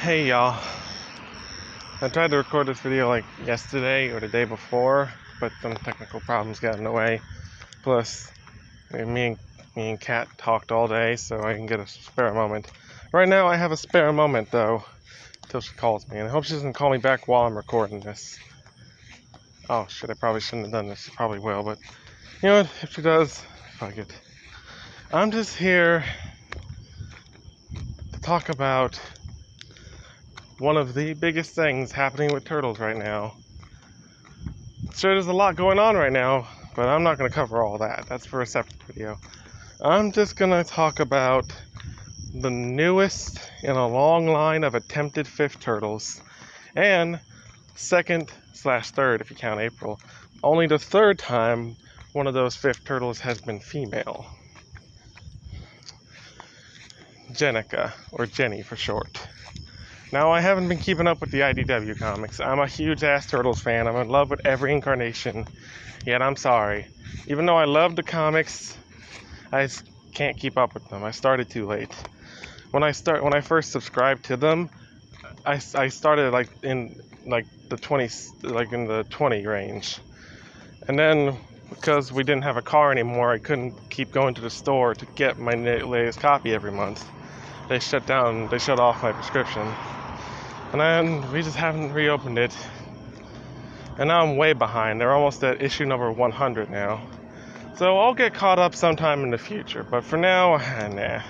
Hey y'all, I tried to record this video like yesterday or the day before, but some technical problems got in the way. Plus, me and Kat talked all day, so I can get a spare moment. Right now I have a spare moment though, until she calls me, and I hope she doesn't call me back while I'm recording this. Oh shit, I probably shouldn't have done this. She probably will, but you know what, if she does, fuck it. I'm just here to talk about one of the biggest things happening with turtles right now. Sure, there's a lot going on right now, but I'm not going to cover all that. That's for a separate video. I'm just going to talk about the newest in a long line of attempted fifth turtles, and second/third if you count April. Only the third time one of those fifth turtles has been female. Jennika, or Jenny for short. Now, I haven't been keeping up with the IDW comics. I'm a huge ass Turtles fan. I'm in love with every incarnation. Yet I'm sorry. Even though I love the comics, I just can't keep up with them. I started too late. When I first subscribed to them, I started in the 20 range. And then because we didn't have a car anymore, I couldn't keep going to the store to get my latest copy every month. They shut off my prescription. And then we just haven't reopened it. And now I'm way behind. They're almost at issue number 100 now. So I'll get caught up sometime in the future. But for now, nah.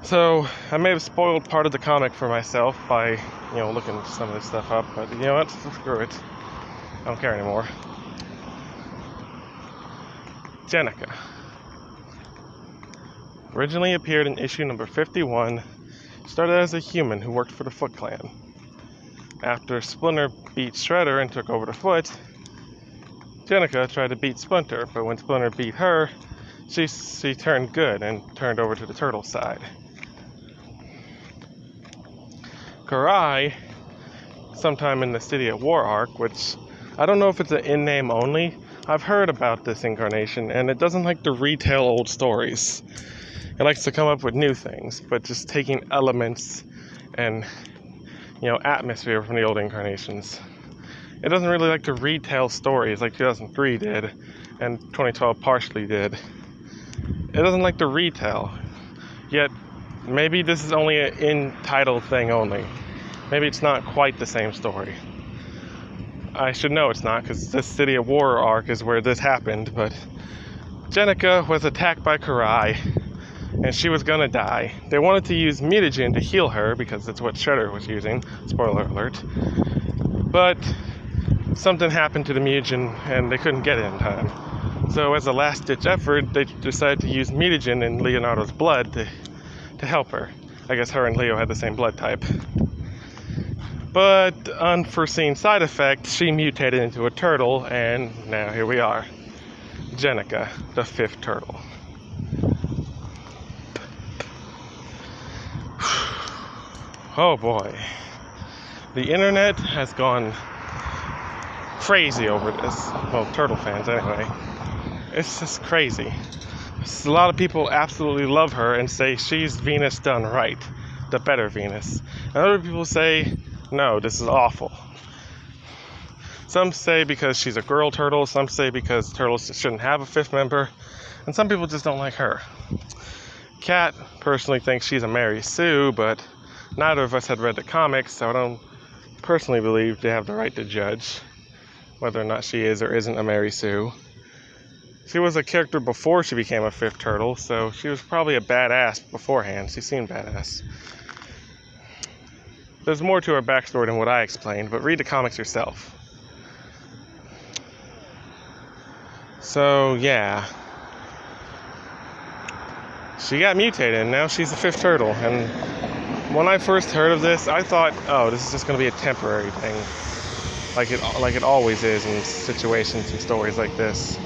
So I may have spoiled part of the comic for myself by, looking some of this stuff up. But you know what? Screw it. I don't care anymore. Jennika originally appeared in issue number 51. Started as a human who worked for the Foot Clan. After Splinter beat Shredder and took over the Foot, Jennika tried to beat Splinter, but when Splinter beat her, she turned good and turned over to the Turtle side. Karai, sometime in the City of War arc, which I don't know if it's an in-name only. I've heard about this incarnation, and it doesn't like to retell old stories. It likes to come up with new things, but just taking elements and, atmosphere from the old incarnations. It doesn't really like to retell stories like 2003 did, and 2012 partially did. It doesn't like to retell. Yet, maybe this is only an in-title thing only. Maybe it's not quite the same story. I should know it's not, because this City of War arc is where this happened, but Jennika was attacked by Karai, and she was gonna die. They wanted to use mutagen to heal her, because that's what Shredder was using. Spoiler alert. But something happened to the mutagen, and they couldn't get it in time. So as a last-ditch effort, they decided to use mutagen in Leonardo's blood to help her. I guess her and Leo had the same blood type. But unforeseen side effect, she mutated into a turtle, and now here we are. Jennika, the fifth turtle. Oh boy. The internet has gone crazy over this. Well, turtle fans anyway. It's just crazy. A lot of people absolutely love her and say she's Venus done right. The better Venus. And other people say, no, this is awful. Some say because she's a girl turtle. Some say because turtles shouldn't have a fifth member. And some people just don't like her. Kat personally thinks she's a Mary Sue, but neither of us had read the comics, so I don't personally believe they have the right to judge whether or not she is or isn't a Mary Sue. She was a character before she became a fifth turtle, so she was probably a badass beforehand. She seemed badass. There's more to her backstory than what I explained, but read the comics yourself. So, yeah. She got mutated, and now she's the fifth turtle, and when I first heard of this, I thought, oh, this is just going to be a temporary thing, like it always is in situations and stories like this.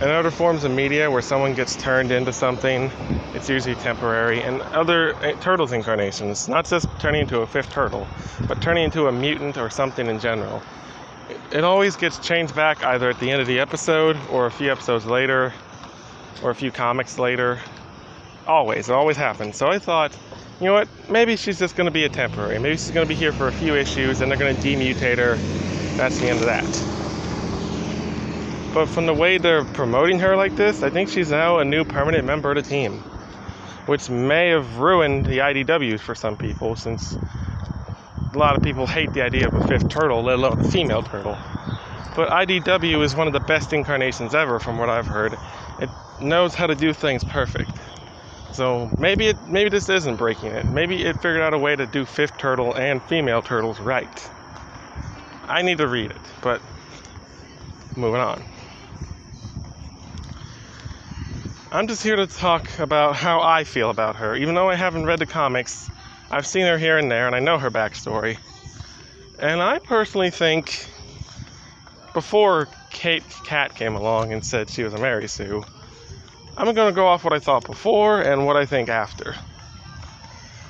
In other forms of media where someone gets turned into something, it's usually temporary. And other Turtles incarnations, not just turning into a fifth turtle, but turning into a mutant or something in general, it always gets changed back either at the end of the episode or a few episodes later or a few comics later. It always happens. So I thought you know what, maybe she's just going to be a temporary. Maybe she's going to be here for a few issues and they're going to demutate her. That's the end of that. But from the way they're promoting her like this, I think she's now a new permanent member of the team, which may have ruined the IDWs for some people, since a lot of people hate the idea of a fifth turtle, let alone a female turtle. But IDW is one of the best incarnations ever, from what I've heard. It knows how to do things perfect. So maybe this isn't breaking it. Maybe it figured out a way to do fifth turtle and female turtles right. I need to read it, but moving on. I'm just here to talk about how I feel about her. Even though I haven't read the comics, I've seen her here and there, and I know her backstory. And I personally think, before Kat came along and said she was a Mary Sue, I'm going to go off what I thought before and what I think after.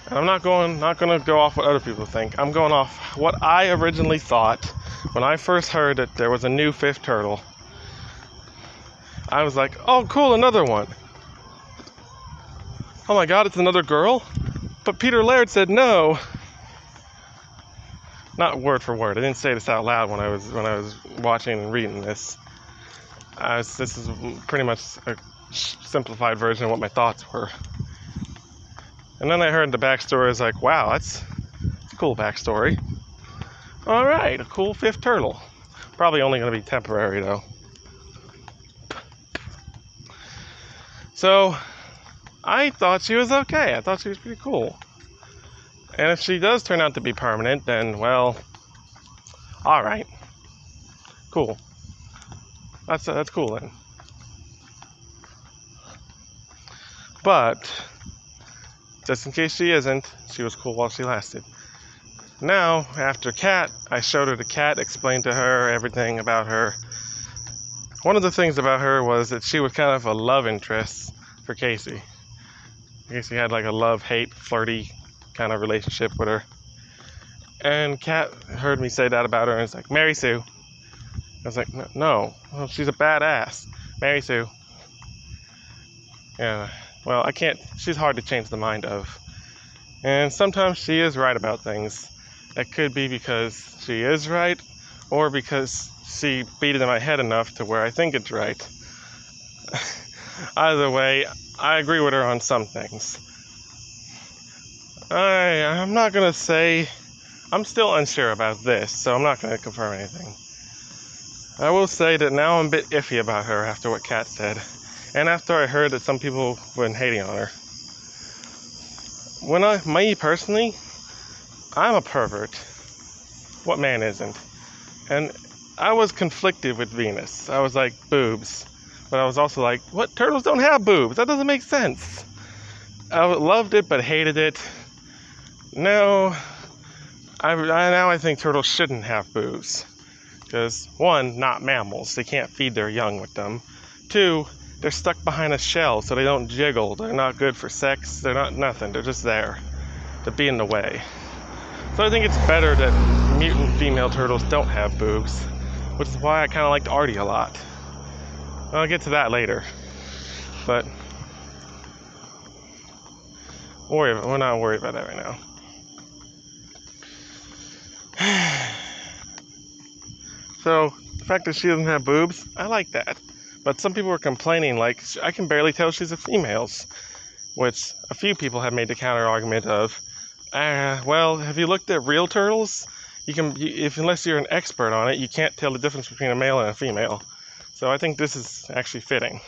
And I'm not going to go off what other people think. I'm going off what I originally thought when I first heard that there was a new fifth turtle. I was like, oh cool, another one. Oh my god, it's another girl? But Peter Laird said no. Not word for word. I didn't say this out loud when I was watching and reading this. This is pretty much a simplified version of what my thoughts were. And then I heard the backstory. I was like, wow, that's a cool backstory. Alright, a cool fifth turtle. Probably only going to be temporary though. So, I thought she was okay. I thought she was pretty cool. And if she does turn out to be permanent, then, well, alright. Cool. That's cool then. But, just in case she isn't, she was cool while she lasted. Now, after Kat, I showed her the Kat, explained to her everything about her. One of the things about her was that she was kind of a love interest for Casey. Casey had like a love-hate, flirty kind of relationship with her. And Kat heard me say that about her and was like, Mary Sue. I was like, no, well, she's a badass. Mary Sue. Yeah, well, I can't, she's hard to change the mind of. And sometimes she is right about things. That could be because she is right, or because she beat it in my head enough to where I think it's right. Either way, I agree with her on some things. I'm not going to say, I'm still unsure about this, so I'm not going to confirm anything. I will say that now I'm a bit iffy about her after what Kat said, and after I heard that some people have been hating on her. Me personally, I'm a pervert. What man isn't? And I was conflicted with Venus. I was like, boobs. But I was also like, what? Turtles don't have boobs. That doesn't make sense. I loved it, but hated it. No. I think turtles shouldn't have boobs. Because, one, not mammals. They can't feed their young with them. Two, they're stuck behind a shell, so they don't jiggle. They're not good for sex. They're not nothing. They're just there to be in the way. So I think it's better that mutant female turtles don't have boobs, which is why I kind of liked Artie a lot. I'll get to that later, but we're not worried about that right now. So, the fact that she doesn't have boobs, I like that. But some people are complaining, like, I can barely tell she's a female, which a few people have made the counter argument of, well, have you looked at real turtles? Unless you're an expert on it, you can't tell the difference between a male and a female. So I think this is actually fitting,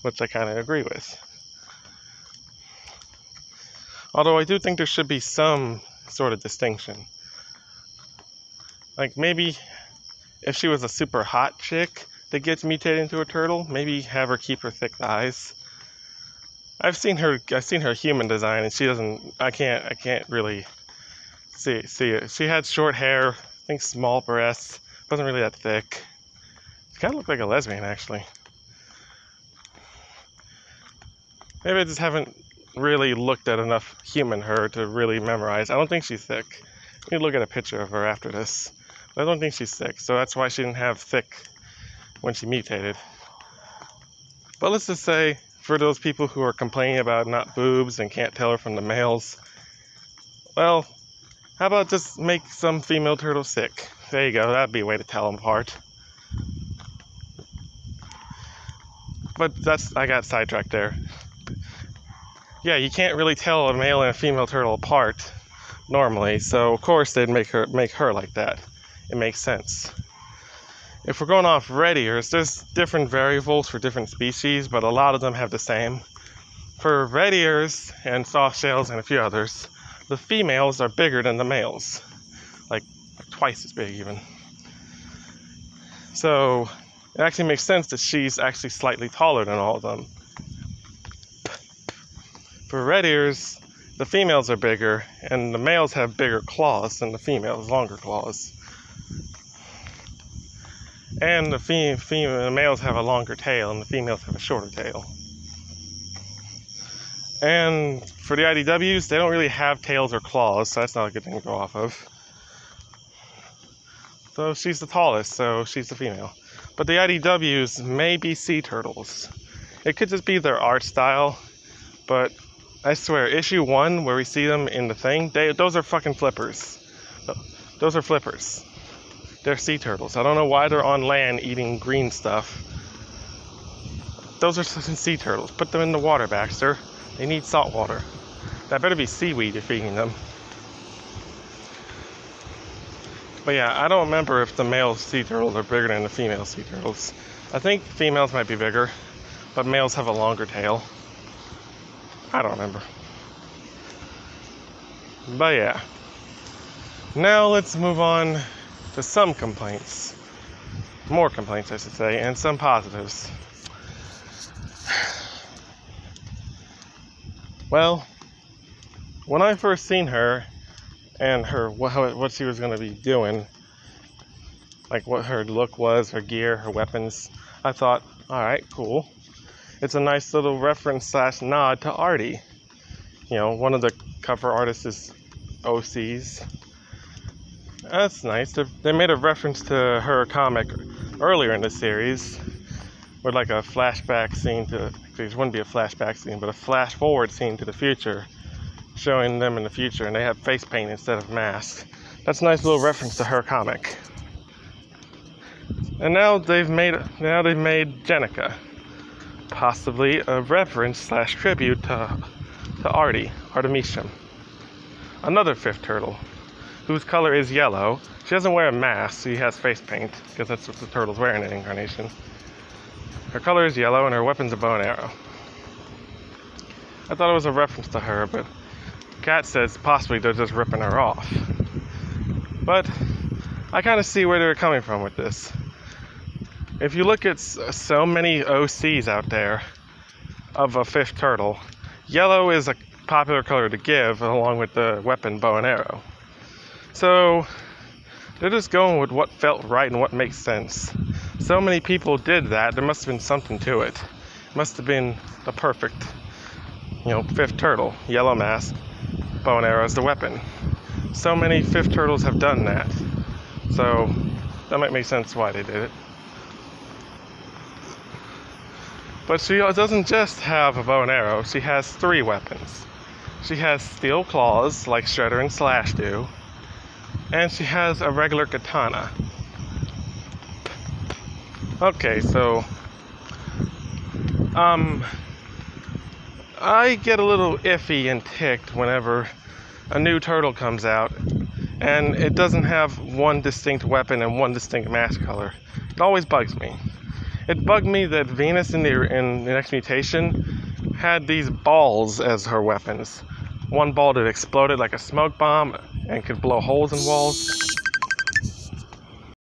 which I kind of agree with. Although I do think there should be some sort of distinction. Like maybe if she was a super hot chick that gets mutated into a turtle, maybe have her keep her thick thighs. I've seen her human design, and she doesn't. I can't really see it. She had short hair, I think small breasts, wasn't really that thick. She kind of looked like a lesbian, actually. Maybe I just haven't really looked at enough human her to really memorize. I don't think she's thick. You need to look at a picture of her after this. But I don't think she's thick, so that's why she didn't have thick when she mutated. But let's just say, for those people who are complaining about not boobs and can't tell her from the males, well, how about just make some female turtles sick? There you go, that'd be a way to tell them apart. But I got sidetracked there. Yeah, you can't really tell a male and a female turtle apart normally, so of course they'd make her like that. It makes sense. If we're going off red ears, there's different variables for different species, but a lot of them have the same. For red ears and soft shells and a few others, the females are bigger than the males, like twice as big even. So it actually makes sense that she's actually slightly taller than all of them. For red ears, the females are bigger, and the males have bigger claws than the females, longer claws. And the males have a longer tail, and the females have a shorter tail. And for the IDWs, they don't really have tails or claws, so that's not a good thing to go off of. So she's the tallest, so she's the female. But the IDWs may be sea turtles. It could just be their art style, but I swear, issue 1, where we see them in the thing, those are fucking flippers. Those are flippers. They're sea turtles. I don't know why they're on land eating green stuff. Those are sea turtles. Put them in the water, Baxter. They need salt water. That better be seaweed you're feeding them. But yeah, I don't remember if the male sea turtles are bigger than the female sea turtles. I think females might be bigger, but males have a longer tail. I don't remember. But yeah. Now let's move on to some complaints. More complaints, I should say, and some positives. Well, when I first seen her and what she was going to be doing, like what her look was, her gear, her weapons, I thought, alright, cool. It's a nice little reference / nod to Artie. You know, one of the cover artists is OC's. That's nice. They made a reference to her comic earlier in the series with like a flashback scene to, actually it wouldn't be a flashback scene, but a flash forward scene to the future, showing them in the future, and they have face paint instead of masks. That's a nice little reference to her comic. And now they've made Jennika, possibly a reference / tribute to Artie, Artemisium, another fifth turtle, whose color is yellow. She doesn't wear a mask, she has face paint, because that's what the turtle's wearing in Incarnation. Her color is yellow, and her weapon's a bow and arrow. I thought it was a reference to her, but Kat says possibly they're just ripping her off. But I kind of see where they're coming from with this. If you look at so many OCs out there of a fifth turtle, yellow is a popular color to give along with the weapon bow and arrow. So they're just going with what felt right and what makes sense. So many people did that, there must have been something to it. It must have been the perfect, fifth turtle, yellow mask, bow and arrow as the weapon. So many fifth turtles have done that. So that might make sense why they did it. But she doesn't just have a bow and arrow, she has 3 weapons. She has steel claws, like Shredder and Slash do, and she has a regular katana. Okay, so, I get a little iffy and ticked whenever a new turtle comes out, and it doesn't have one distinct weapon and one distinct mask color. It always bugs me. It bugged me that Venus in the next mutation had these balls as her weapons. One ball that exploded like a smoke bomb and could blow holes in walls.